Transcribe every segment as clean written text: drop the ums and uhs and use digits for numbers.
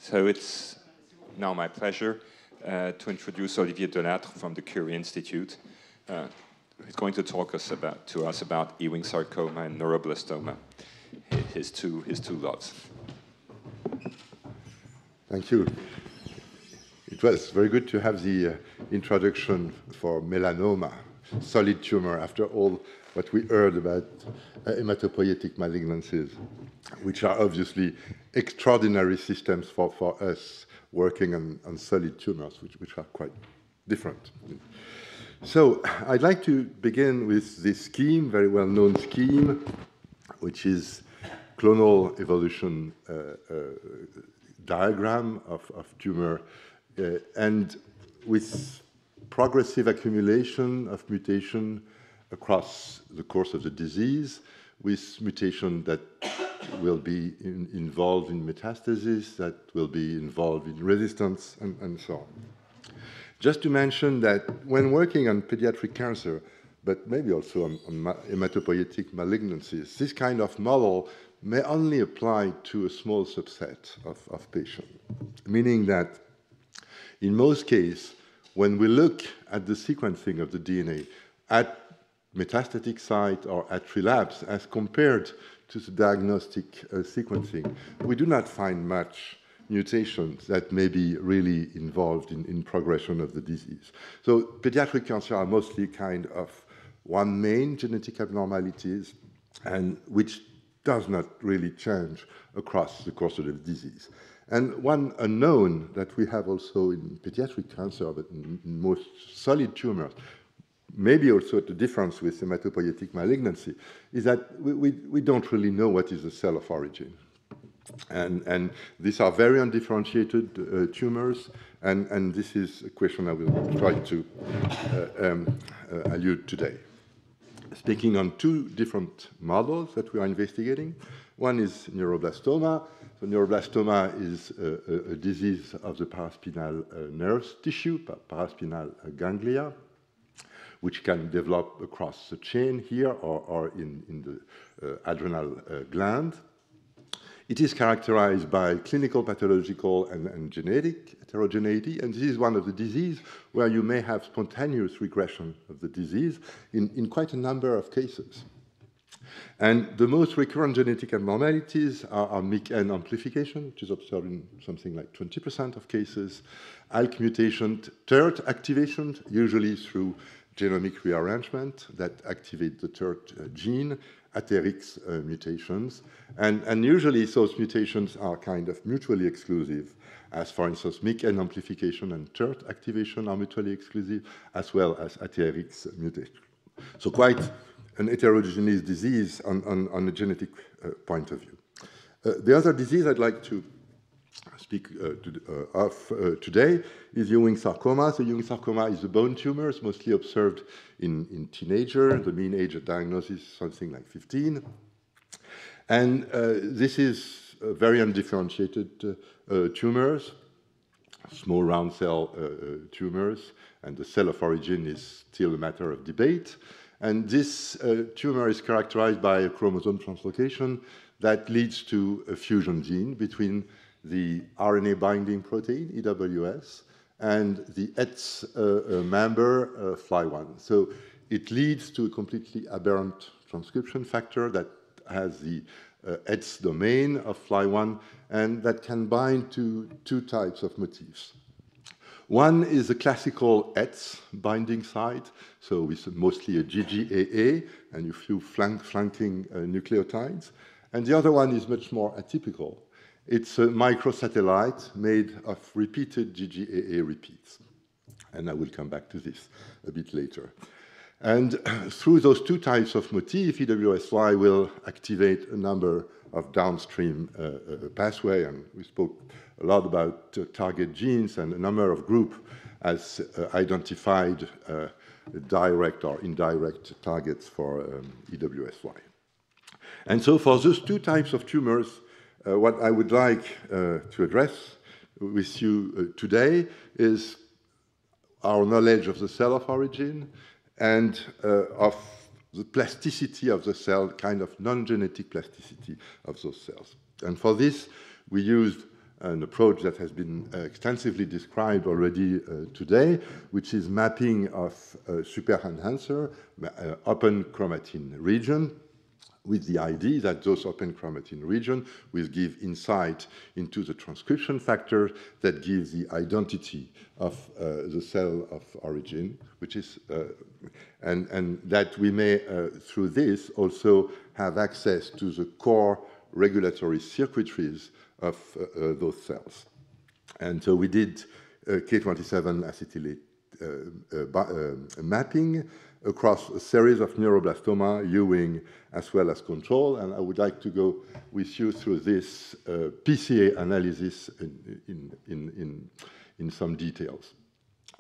So it's now my pleasure to introduce Olivier Delattre from the Curie Institute. He's going to talk to us about Ewing sarcoma and neuroblastoma, his two loves. Thank you. It was very good to have the introduction for melanoma, solid tumor, after all what we heard about hematopoietic malignancies, which are obviously extraordinary systems for us working on solid tumors, which are quite different. So I'd like to begin with this scheme, very well-known scheme, which is clonal evolution diagram of tumor, and with progressive accumulation of mutation across the course of the disease, with mutation that will be involved in metastasis, that will be involved in resistance, and so on. Just to mention that when working on pediatric cancer, but maybe also on hematopoietic malignancies, this kind of model may only apply to a small subset of patients, meaning that in most cases, when we look at the sequencing of the DNA at metastatic site or at relapse as compared to the diagnostic sequencing, we do not find much mutations that may be really involved in progression of the disease. So pediatric cancer are mostly kind of one main genetic abnormalities, and which does not really change across the course of the disease. And one unknown that we have also in pediatric cancer, but in most solid tumors, maybe also the difference with hematopoietic malignancy, is that we don't really know what is the cell of origin. And these are very undifferentiated tumors, and this is a question I will try to allude today. Speaking on two different models that we are investigating. One is neuroblastoma. So neuroblastoma is a disease of the paraspinal nerve tissue, paraspinal ganglia, which can develop across the chain here or in the adrenal gland. It is characterized by clinical, pathological, and genetic heterogeneity, and this is one of the diseases where you may have spontaneous regression of the disease in quite a number of cases. And the most recurrent genetic abnormalities are MYC-N amplification, which is observed in something like 20% of cases, ALK mutation, TERT activation, usually through genomic rearrangement that activate the TERT gene, ATERX mutations, and usually those mutations are kind of mutually exclusive, as for instance MYC-N amplification and TERT activation are mutually exclusive, as well as ATERX mutation. So quite an heterogeneous disease on a genetic point of view. The other disease I'd like to speak of today is Ewing sarcoma. So Ewing sarcoma is a bone tumor. It's mostly observed in teenagers. The mean age of diagnosis is something like 15. And this is very undifferentiated tumors, small round cell tumors, and the cell of origin is still a matter of debate. And this tumor is characterized by a chromosome translocation that leads to a fusion gene between the RNA binding protein, EWS, and the ETS member, FLY1. So it leads to a completely aberrant transcription factor that has the ETS domain of FLY1 and that can bind to two types of motifs. One is a classical ETS binding site, so with mostly a GGAA and a few flanking nucleotides. And the other one is much more atypical. It's a microsatellite made of repeated GGAA repeats. And I will come back to this a bit later. And through those two types of motif, EWSY will activate a number of downstream pathway, and we spoke a lot about target genes, and a number of groups has identified direct or indirect targets for EWSY. And so for those two types of tumors, what I would like to address with you today is our knowledge of the cell of origin and of the plasticity of the cell, kind of non-genetic plasticity of those cells. And for this, we used an approach that has been extensively described already today, which is mapping of super enhancer, open chromatin region, with the idea that those open chromatin regions will give insight into the transcription factor that gives the identity of the cell of origin, which is, and that we may, through this, also have access to the core regulatory circuitries of those cells. And so we did K27 acetylate mapping across a series of neuroblastoma, Ewing, as well as control. And I would like to go with you through this Pca analysis in some details.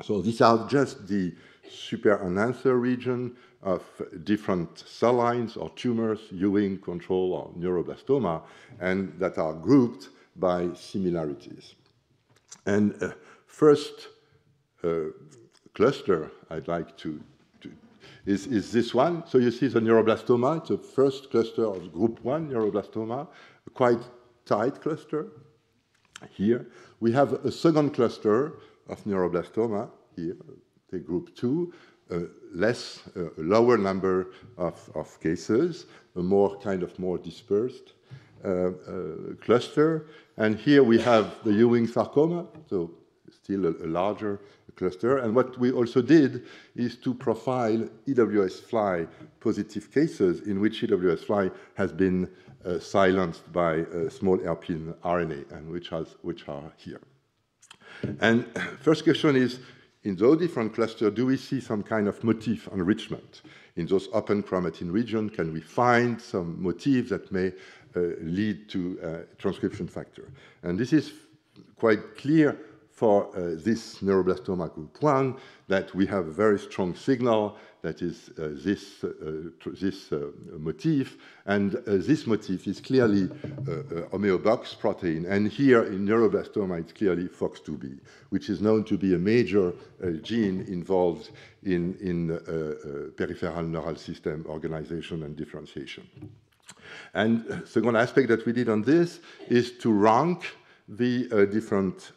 So these are just the super enhancer region of different cell lines or tumors, Ewing, control, or neuroblastoma, and that are grouped by similarities. And first cluster I'd like to is this one. So you see the neuroblastoma, it's the first cluster of group 1 neuroblastoma, a quite tight cluster here. We have a second cluster of neuroblastoma here, the group 2, a lower number of cases, a more dispersed cluster. And here we have the Ewing sarcoma, so still a larger cluster. And what we also did is to profile EWS fly positive cases in which EWS fly has been silenced by small hairpin RNA, and which are here. And first question is, in those different clusters, do we see some kind of motif enrichment? In those open chromatin region, can we find some motifs that may lead to transcription factor? And this is quite clear for this neuroblastoma group 1, that we have a very strong signal that is this motif, and this motif is clearly homeobox protein, and here in neuroblastoma it's clearly FOX2B, which is known to be a major gene involved in peripheral neural system organization and differentiation. And second aspect that we did on this is to rank the different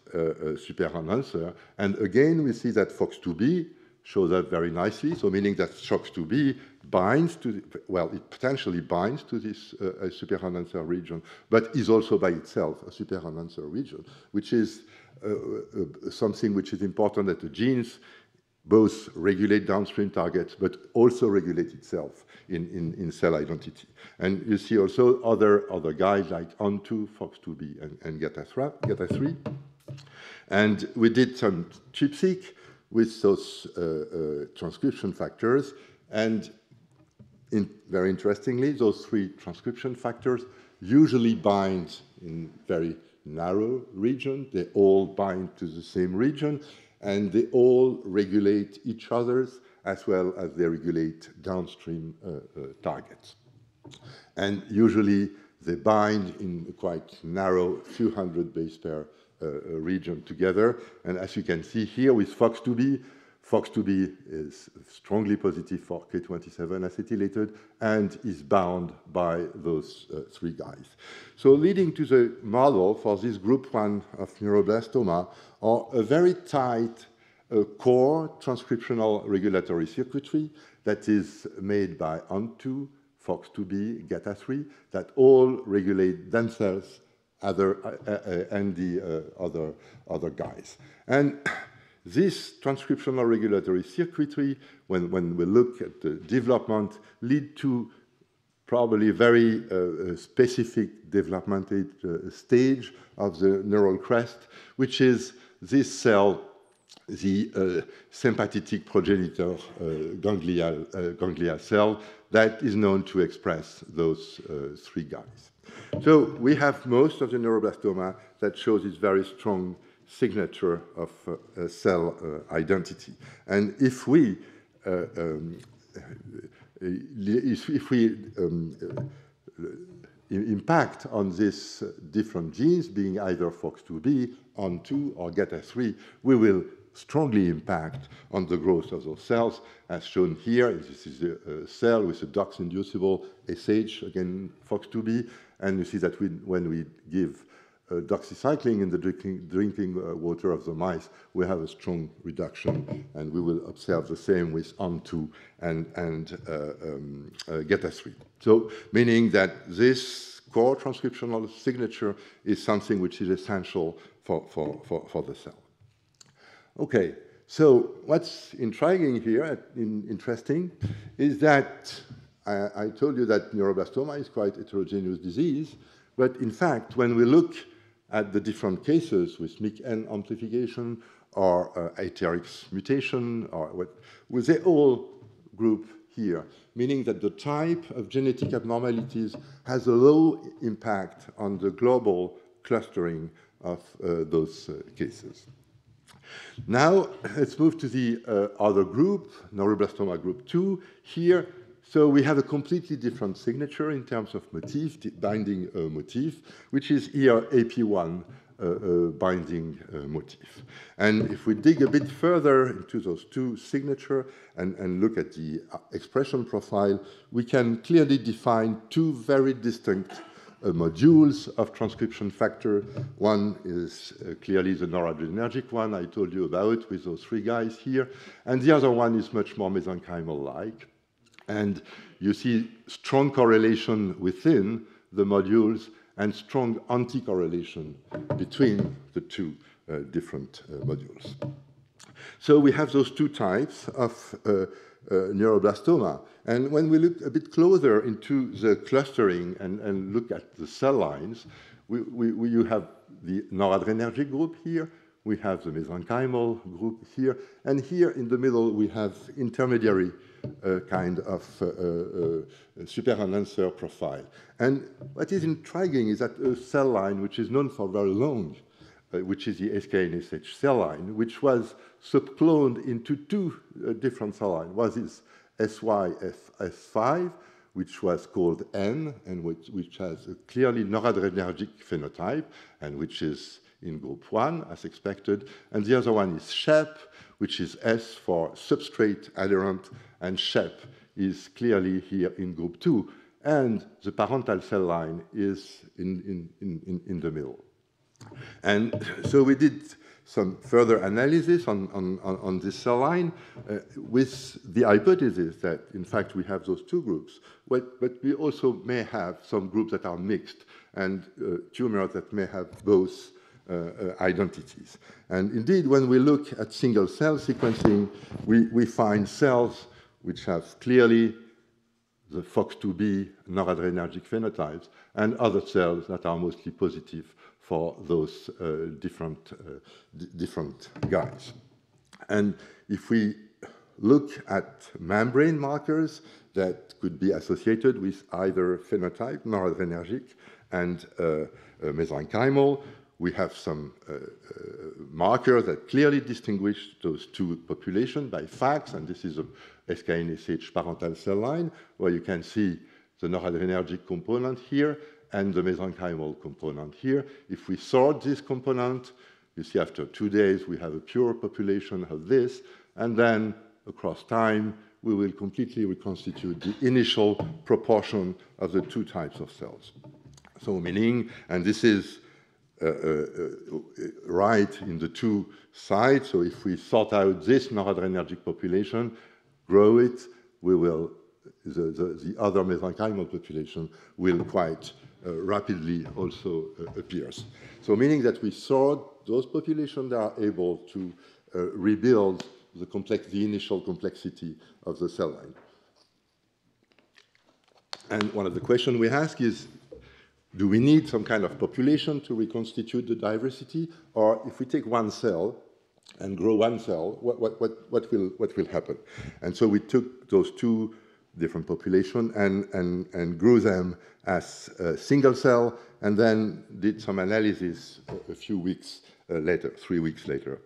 super enhancer, and again we see that FOX2B shows up very nicely, so meaning that FOX2B binds to, well, it potentially binds to this super enhancer region, but is also by itself a super enhancer region, which is something which is important, that the genes both regulate downstream targets, but also regulate itself in cell identity. And you see also other guys like ON2, FOX2B, and GATA3. And we did some ChIP-seq with those transcription factors. And very interestingly, those 3 transcription factors usually bind in very narrow region. They all bind to the same region, and they all regulate each other's as well as they regulate downstream targets. And usually they bind in a quite narrow few hundred base pair region together. And as you can see here with FOX2B, FOX2B is strongly positive for K27 acetylated and is bound by those 3 guys. So leading to the model for this group 1 of neuroblastoma, or a very tight core transcriptional regulatory circuitry that is made by ON2, FOX2B, GATA3, that all regulate themselves and the other guys. And this transcriptional regulatory circuitry, when we look at the development, lead to probably very specific developmental stage of the neural crest, which is this cell, the sympathetic progenitor ganglia cell that is known to express those 3 guys. So we have most of the neuroblastoma that shows this very strong signature of cell identity. And if we impact on these different genes, being either FOX2B, ON2, or GATA3, we will strongly impact on the growth of those cells, as shown here. This is a cell with a DOX-inducible SH, again FOX2B, and you see that when we give doxycycline in the drinking water of the mice, we have a strong reduction, and we will observe the same with ON2 and GETA3. So, meaning that this core transcriptional signature is something which is essential for the cell. Okay, so what's intriguing here, interesting, is that I told you that neuroblastoma is quite heterogeneous disease, but in fact, when we look at the different cases with MYC-N amplification or ATRX mutation, or what, they all group here, meaning that the type of genetic abnormalities has a low impact on the global clustering of those cases. Now, let's move to the other group, Neuroblastoma Group 2. Here, so we have a completely different signature in terms of motif, binding motif, which is here AP1 binding motif. And if we dig a bit further into those two signatures and look at the expression profile, we can clearly define two very distinct modules of transcription factor. One is clearly the noradrenergic one I told you about with those three guys here, and the other one is much more mesenchymal-like. And you see strong correlation within the modules and strong anti-correlation between the two different modules. So we have those two types of neuroblastoma. And when we look a bit closer into the clustering and look at the cell lines, you have the noradrenergic group here, we have the mesenchymal group here, and here in the middle we have intermediary kind of super-enhancer profile. And what is intriguing is that a cell line which is known for very long, which is the SKNSH cell line, which was subcloned into two different cell lines. One is SYFS5, which was called N, and which has a clearly noradrenergic phenotype, and which is in group 1, as expected. And the other one is SHEP, which is S for substrate adherent, and SHEP is clearly here in group 2. And the parental cell line is in the middle. And so we did some further analysis on this cell line with the hypothesis that, in fact, we have those two groups, but we also may have some groups that are mixed and tumors that may have both identities. And indeed, when we look at single-cell sequencing, we find cells which have clearly the FOX2B noradrenergic phenotypes and other cells that are mostly positive for those different guys. And if we look at membrane markers that could be associated with either phenotype, noradrenergic, and mesenchymal, we have some markers that clearly distinguish those two populations by FACS, and this is a SKNSH parental cell line, where you can see the noradrenergic component here and the mesenchymal component here. If we sort this component, you see after 2 days we have a pure population of this, and then across time we will completely reconstitute the initial proportion of the two types of cells. So meaning, and this is right in the two sides, so if we sort out this noradrenergic population, grow it, we will, the other mesenchymal population will quite rapidly also appears. So meaning that we sort those populations that are able to rebuild the initial complexity of the cell line. And one of the questions we ask is, do we need some kind of population to reconstitute the diversity? Or if we take one cell and grow one cell, what will happen? And so we took those two different populations and grew them as a single cell, and then did some analysis a few weeks later, 3 weeks later.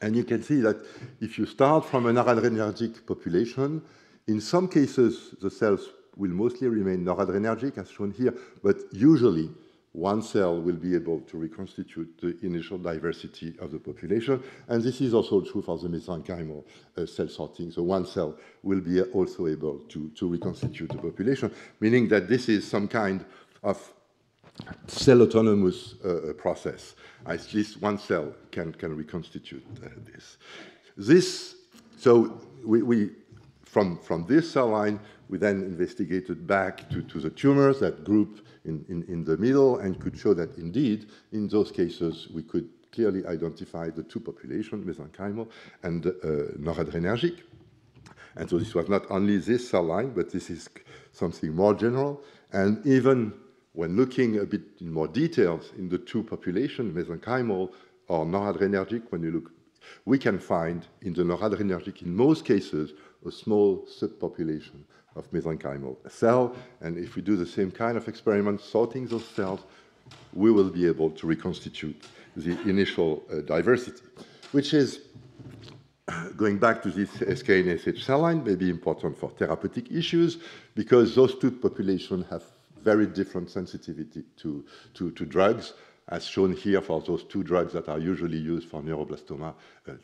And you can see that if you start from an noradrenergic population, in some cases the cells will mostly remain noradrenergic, as shown here, but usually one cell will be able to reconstitute the initial diversity of the population, and this is also true for the mesenchymal cell sorting. So one cell will be also able to reconstitute the population, meaning that this is some kind of cell-autonomous process. At least one cell can reconstitute this. So from this cell line, we then investigated back to the tumors, that group in the middle, and could show that indeed, in those cases, we could clearly identify the two populations, mesenchymal and noradrenergic. And so this was not only this cell line, but this is something more general. And even when looking a bit in more details in the two populations, mesenchymal or noradrenergic, when you look, we can find in the noradrenergic, in most cases, a small subpopulation of mesenchymal cell. And if we do the same kind of experiment, sorting those cells, we will be able to reconstitute the initial diversity, which is, going back to this SK and SH cell line, may be important for therapeutic issues, because those two populations have very different sensitivity to drugs, as shown here for those two drugs that are usually used for neuroblastoma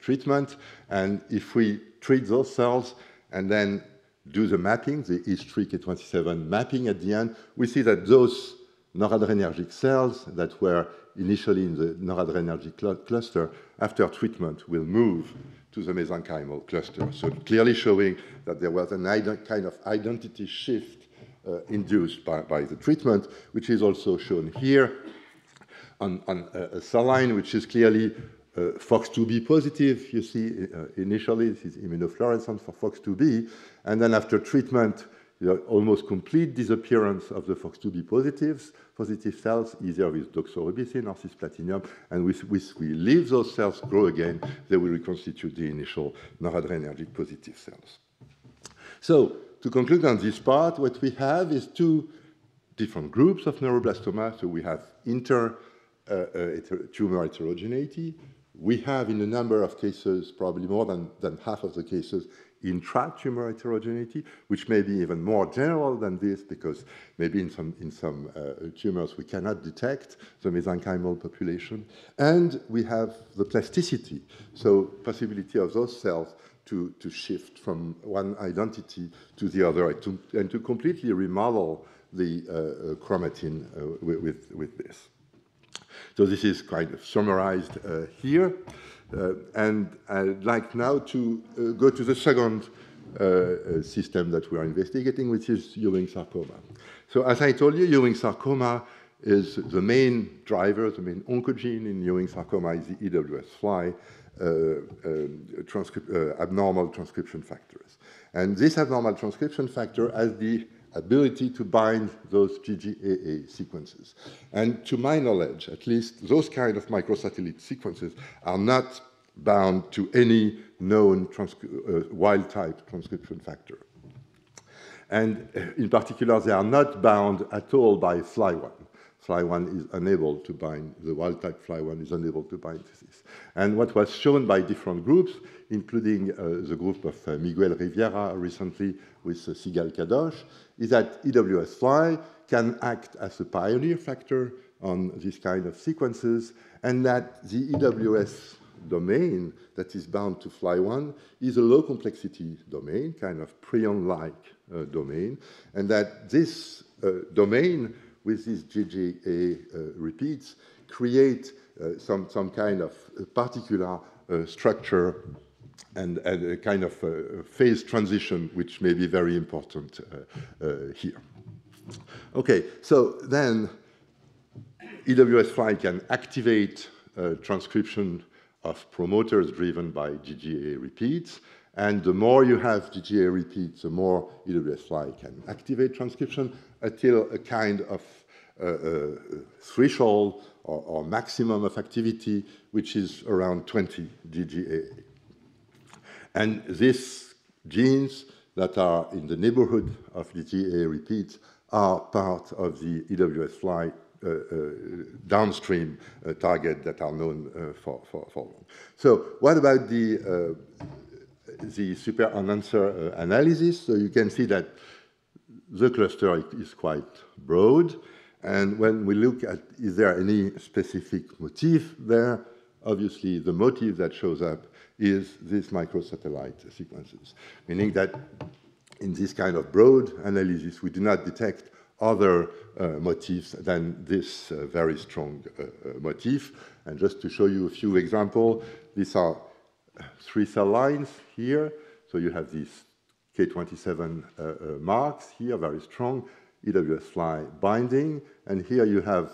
treatment. And if we treat those cells and then do the mapping, the H3K27 mapping at the end, we see that those noradrenergic cells that were initially in the noradrenergic cluster, after treatment, will move to the mesenchymal cluster. So clearly showing that there was a kind of identity shift induced by the treatment, which is also shown here on a cell line which is clearly FOX2b positive. You see, initially, this is immunofluorescence for FOX2b, and then after treatment, almost complete disappearance of the FOX2b positive cells, either with doxorubicin or cisplatinum, and we leave those cells grow again, they will reconstitute the initial noradrenergic positive cells. So, to conclude on this part, what we have is two different groups of neuroblastoma. So we have tumor heterogeneity. We have, in a number of cases, probably more than half of the cases, intra-tumor heterogeneity, which may be even more general than this, because maybe in some tumors we cannot detect the mesenchymal population. And we have the plasticity, so possibility of those cells to shift from one identity to the other, and to completely remodel the chromatin with this. So this is kind of summarized here. And I'd like now to go to the second system that we are investigating, which is Ewing sarcoma. So as I told you, Ewing sarcoma is the main driver, the main oncogene in Ewing sarcoma is the EWS-FLI, abnormal transcription factors. And this abnormal transcription factor has the ability to bind those GGAA sequences. And to my knowledge, at least, those kind of microsatellite sequences are not bound to any known wild-type transcription factor. And in particular, they are not bound at all by FLI1. FLI1 is unable to bind, the wild-type FLI1 is unable to bind this. And what was shown by different groups, including the group of Miguel Riviera recently with Sigal Kadosh, is that EWS-FLI can act as a pioneer factor on this kind of sequences, and that the EWS domain that is bound to FLI1 is a low complexity domain, kind of prion-like domain, and that this domain with these GGA repeats create some kind of particular structure and a kind of phase transition, which may be very important here. Okay, so then EWS-FLI can activate transcription of promoters driven by GGA repeats, and the more you have GGA repeats, the more EWS-FLI can activate transcription until a kind of threshold or maximum of activity, which is around 20 GGA. And these genes that are in the neighborhood of GGA repeats are part of the EWS-FLI downstream target that are known for long. So what about the super enhancer analysis? So you can see that the cluster is quite broad. And when we look at, is there any specific motif there? Obviously, the motif that shows up is these microsatellite sequences, meaning that in this kind of broad analysis, we do not detect other motifs than this very strong motif. And just to show you a few examples, these are 3 cell lines here. So you have these K27 marks here, very strong, EWS-fly binding. And here you have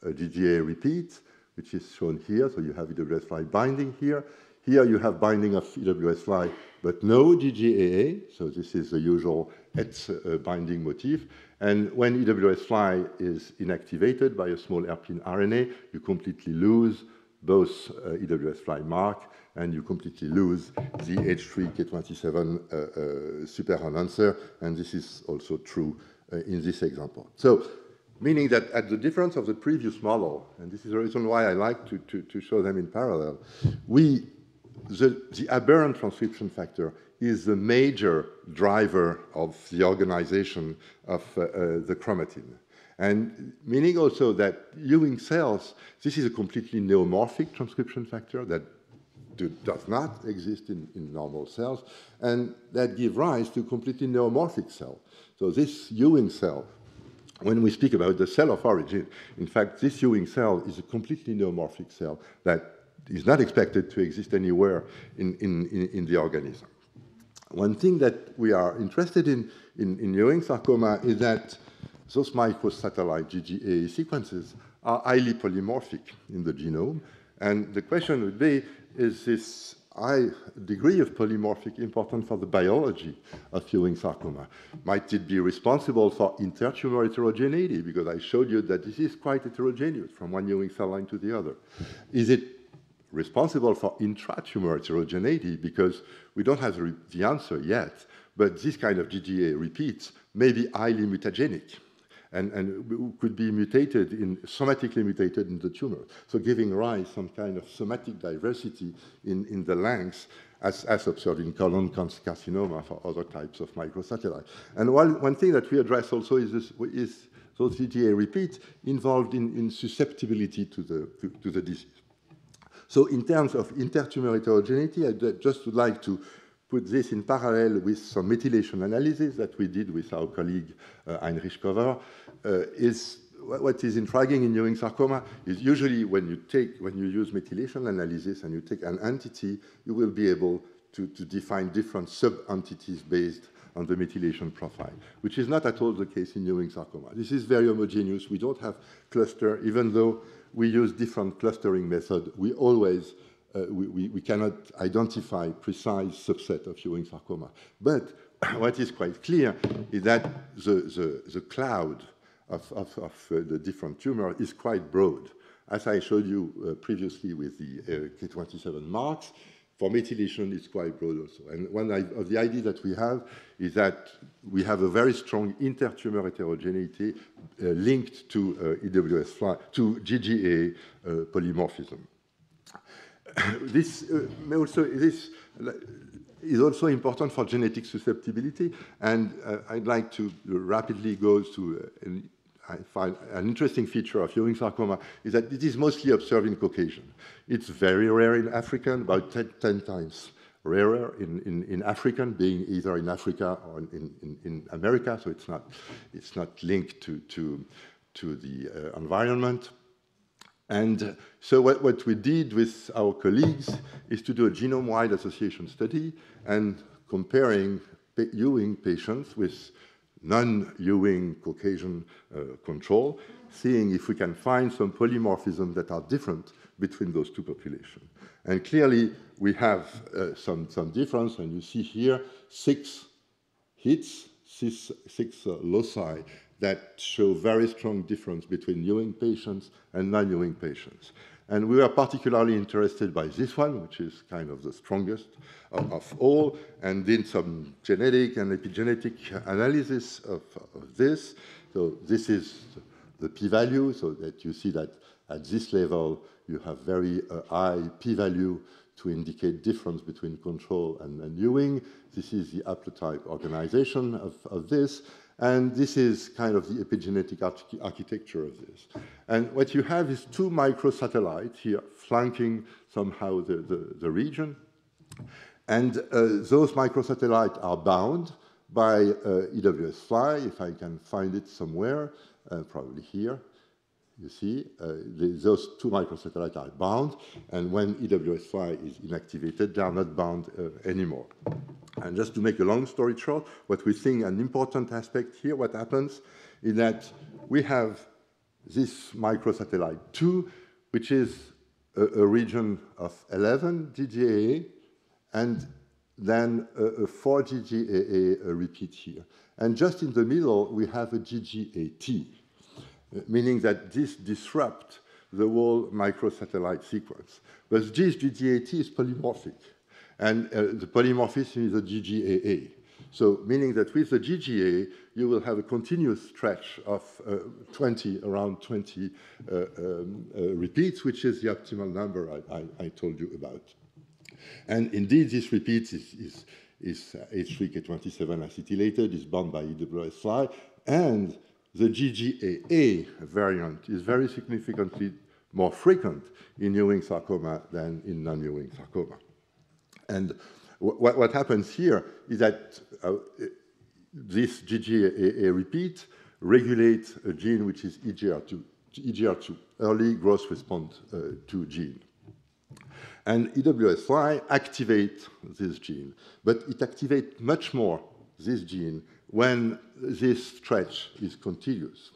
a GGA repeat, which is shown here. So you have EWS-fly binding here. Here you have binding of EWS-fly, but no GGAA. So this is the usual ETS binding motif. And when EWS-fly is inactivated by a small hairpin RNA, you completely lose both EWS-fly mark, and you completely lose the H3 K27 super enhancer. And this is also true in this example. So, meaning that at the difference of the previous model, and this is the reason why I like to show them in parallel, the aberrant transcription factor is the major driver of the organization of the chromatin. And meaning also that Ewing cells, this is a completely neomorphic transcription factor that does not exist in normal cells, and that gives rise to a completely neomorphic cell. So this Ewing cell, when we speak about the cell of origin, in fact, this Ewing cell is a completely neomorphic cell that is not expected to exist anywhere in the organism. One thing that we are interested in Ewing sarcoma is that those microsatellite GGA sequences are highly polymorphic in the genome. And the question would be, is this high degree of polymorphic important for the biology of Ewing sarcoma? Might it be responsible for intertumor heterogeneity? Because I showed you that this is quite heterogeneous from one Ewing cell line to the other. Is it responsible for intratumor heterogeneity? Because we don't have the answer yet, but this kind of GGA repeats may be highly mutagenic and could be mutated somatically mutated in the tumor, so giving rise some kind of somatic diversity in the length as observed in colon cancer carcinoma for other types of microsatellite. And one thing that we address also is those GGA repeats involved in susceptibility to the disease. So in terms of intertumor heterogeneity, I just would like to put this in parallel with some methylation analysis that we did with our colleague Heinrich Kover. What is intriguing in Ewing sarcoma is usually when you use methylation analysis and you take an entity, you will be able to define different sub-entities based on the methylation profile, which is not at all the case in Ewing sarcoma. This is very homogeneous. We don't have cluster, even though we use different clustering methods. We always we cannot identify precise subset of Ewing sarcoma. But what is quite clear is that the cloud of the different tumor is quite broad. As I showed you previously with the K27 marks, for methylation, it's quite broad also. And one of the ideas that we have is that we have a very strong intertumor heterogeneity linked to EWS-fly, to GGA polymorphism. This is also important for genetic susceptibility, and I'd like to rapidly go to I find an interesting feature of Ewing sarcoma is that it is mostly observed in Caucasian. It's very rare in African, about 10 times rarer in African, being either in Africa or in America, so it's not linked to the environment. And so what we did with our colleagues is to do a genome-wide association study and comparing Ewing patients with non-Ewing Caucasian control, seeing if we can find some polymorphism that are different between those two populations. And clearly, we have some difference, and you see here 6 hits, 6 loci that show very strong difference between Ewing patients and non-Ewing patients. And we are particularly interested by this one, which is kind of the strongest of all, and did some genetic and epigenetic analysis of this. So this is the p-value, so that you see that at this level, you have very high p-value to indicate difference between control and Ewing. This is the haplotype organization of this. And this is kind of the epigenetic architecture of this. And what you have is 2 microsatellites here flanking somehow the region. And those microsatellites are bound by EWS fly, if I can find it somewhere, probably here. You see, those two microsatellites are bound, and when EWS fly is inactivated, they are not bound anymore. And just to make a long story short, what we think an important aspect here, what happens is that we have this microsatellite 2, which is a region of 11 GGAA, and then a 4 GGAA repeat here. And just in the middle, we have a GGAT, meaning that this disrupts the whole microsatellite sequence. But this GGAT is polymorphic, and the polymorphism is a GGAA. So meaning that with the GGA, you will have a continuous stretch of around 20 repeats, which is the optimal number I told you about. And indeed, this repeat is H3K27 acetylated, is bound by EWS fly, and the GGAA variant is very significantly more frequent in Ewing sarcoma than in non-Ewing sarcoma. And what happens here is that this GGAA repeat regulates a gene which is EGR2, early growth response to gene. And EWS-Y activates this gene, but it activates much more this gene when this stretch is contiguous.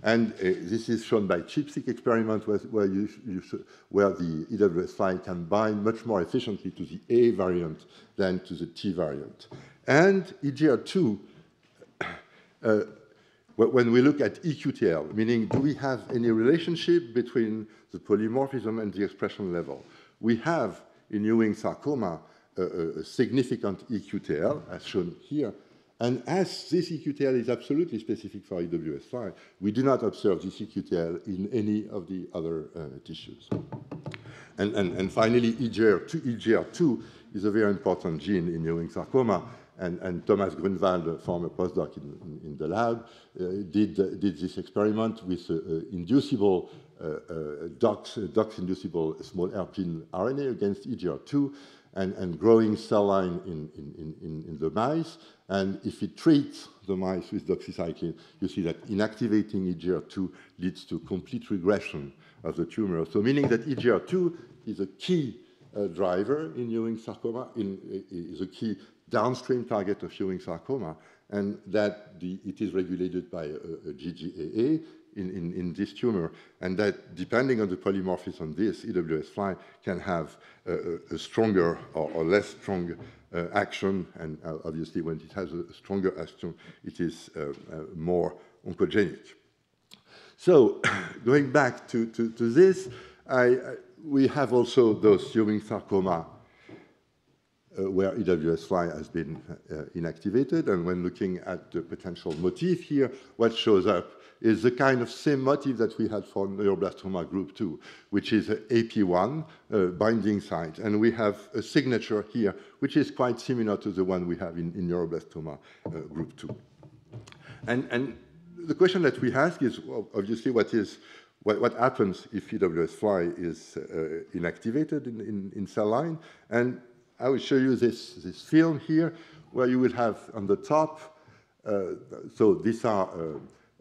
And this is shown by ChIP-seq experiment where the EWS-Y can bind much more efficiently to the A variant than to the T variant. And EGR2, when we look at EQTL, meaning do we have any relationship between the polymorphism and the expression level? We have in Ewing sarcoma a significant EQTL, as shown here. And as this EQTL is absolutely specific for EWS5, we do not observe this EQTL in any of the other tissues. And finally, EGR2 is a very important gene in Ewing sarcoma. And Thomas Grunwald, a former postdoc in the lab, did this experiment with inducible DOX-inducible small hairpin RNA against EGR2 and growing cell line in the mice. And if it treats the mice with doxycycline, you see that inactivating EGR2 leads to complete regression of the tumor. So meaning that EGR2 is a key driver in Ewing sarcoma, is a key downstream target of Ewing sarcoma, and that it is regulated by a GGAA in this tumor, and that depending on the polymorphism on this, EWS5 can have a stronger or less strong action, and obviously when it has a stronger action, it is more oncogenic. So going back to this, we have also those Ewing sarcoma where EWS5 has been inactivated, and when looking at the potential motif here, what shows up is the kind of same motif that we had for Neuroblastoma Group 2, which is AP1 binding site. And we have a signature here, which is quite similar to the one we have in Neuroblastoma Group 2. And the question that we ask is, well, obviously, what happens if EWS5 is inactivated in cell line? And I will show you this film here, where you will have on the top, so these are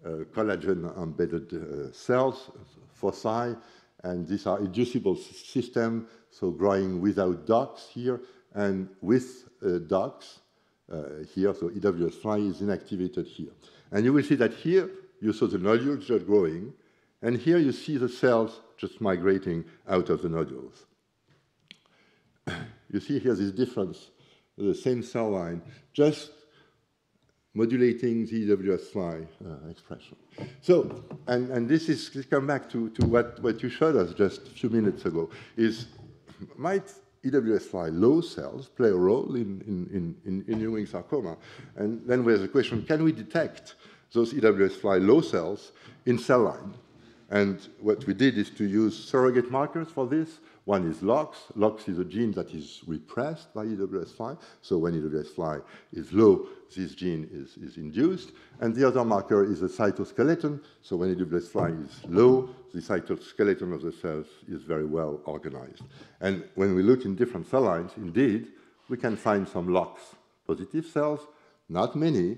collagen-embedded cells, foci, and these are inducible system, so growing without DOX here, and with DOX here, so EWS5 is inactivated here. And you will see that here, you saw the nodules just growing, and here you see the cells just migrating out of the nodules. You see here this difference, the same cell line, just modulating the EWS5 expression. So, and this come back to what you showed us just a few minutes ago, is might EWS5 low cells play a role in Ewing sarcoma? And then there's a question, can we detect those EWS5 low cells in cell line? And what we did is to use surrogate markers for this. One is LOX. LOX is a gene that is repressed by EWS5. So when EWS5 is low, this gene is induced. And the other marker is a cytoskeleton. So when EWS5 is low, the cytoskeleton of the cells is very well organized. And when we look in different cell lines, indeed, we can find some LOX positive cells, not many,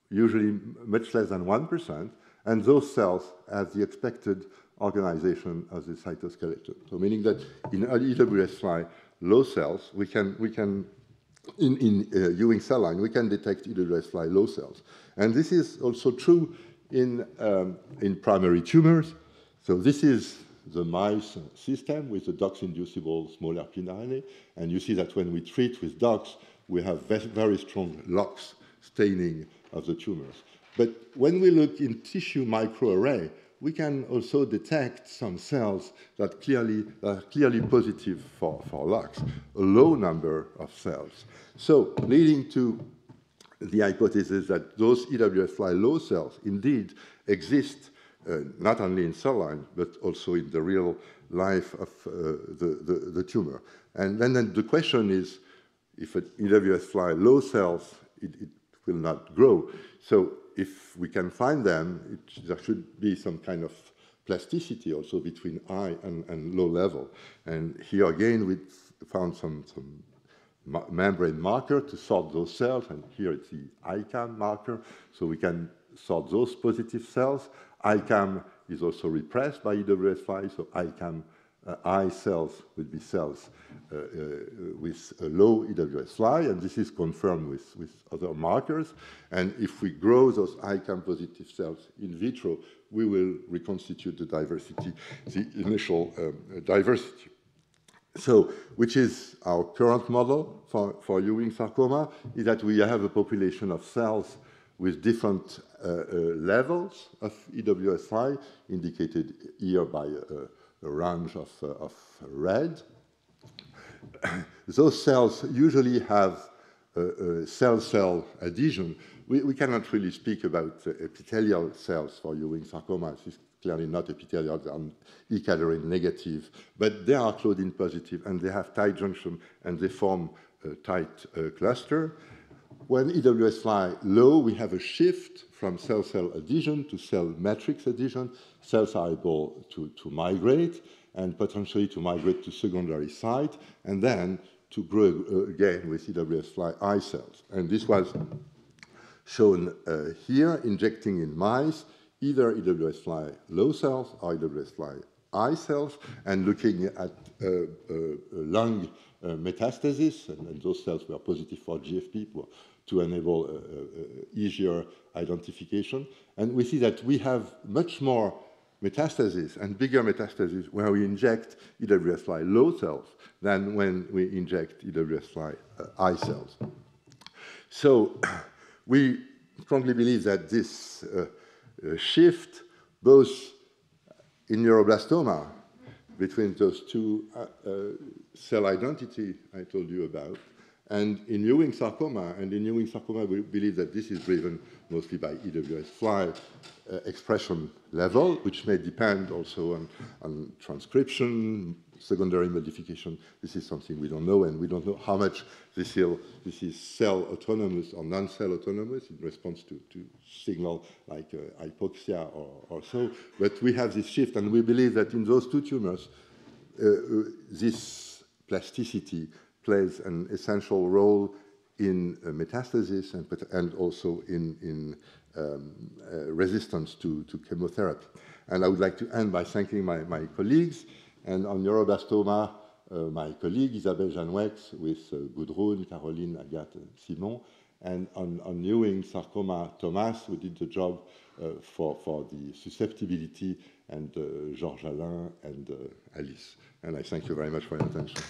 usually much less than 1%, and those cells have the expected organization of the cytoskeleton. So meaning that in EWS-fly low cells, we can in Ewing cell line, we can detect EWS-fly low cells. And this is also true in primary tumors. So this is the mice system with the DOX-inducible small RNA. And you see that when we treat with DOX, we have very strong LOX staining of the tumors. But when we look in tissue microarray, we can also detect some cells that are clearly positive for LOX, a low number of cells. So leading to the hypothesis that those EWS-fly low cells indeed exist not only in cell line, but also in the real life of the tumor. And then the question is, if an EWS-fly low cells, it will not grow. So if we can find them, there should be some kind of plasticity also between high and low level. And here again, we found some membrane marker to sort those cells, and here it's the ICAM marker, so we can sort those positive cells. ICAM is also repressed by EWS-fly, so ICAM I cells would be cells with a low EWS-fly, and this is confirmed with other markers. And if we grow those ICAM positive cells in vitro, we will reconstitute the diversity, the initial diversity. So, which is our current model for Ewing sarcoma, is that we have a population of cells with different levels of EWS-fly, indicated here by a range of red. Those cells usually have cell-cell adhesion. We cannot really speak about epithelial cells for Ewing sarcoma. This is clearly not epithelial, they are E-calorie negative, but they are Claudin positive, and they have tight junction, and they form a tight cluster. When EWS-fly low, we have a shift from cell-cell adhesion to cell matrix adhesion. Cells are able to migrate, and potentially to migrate to secondary site, and then to grow again with EWS-fly I cells. And this was shown here, injecting in mice either EWS-fly low cells or EWS-fly I cells, and looking at lung metastasis, and those cells were positive for GFP to enable easier identification. And we see that we have much more metastasis and bigger metastasis where we inject EWS-fly low cells than when we inject EWS-fly I cells. So we strongly believe that this shift, both in neuroblastoma, between those two cell identity I told you about, and in Ewing sarcoma, we believe that this is driven mostly by EWS-fly expression level, which may depend also on transcription, secondary modification. This is something we don't know, and we don't know how much this is cell autonomous or non-cell autonomous in response to signal like hypoxia or so. But we have this shift, and we believe that in those two tumors, this plasticity plays an essential role in metastasis and also in resistance to chemotherapy. And I would like to end by thanking my colleagues. And on neuroblastoma, my colleague Isabelle Janouex with Gudrun, Caroline, Agathe, and Simon. And on Ewing sarcoma, Thomas, who did the job for the susceptibility, and Georges Alain and Alice. And I thank you very much for your attention.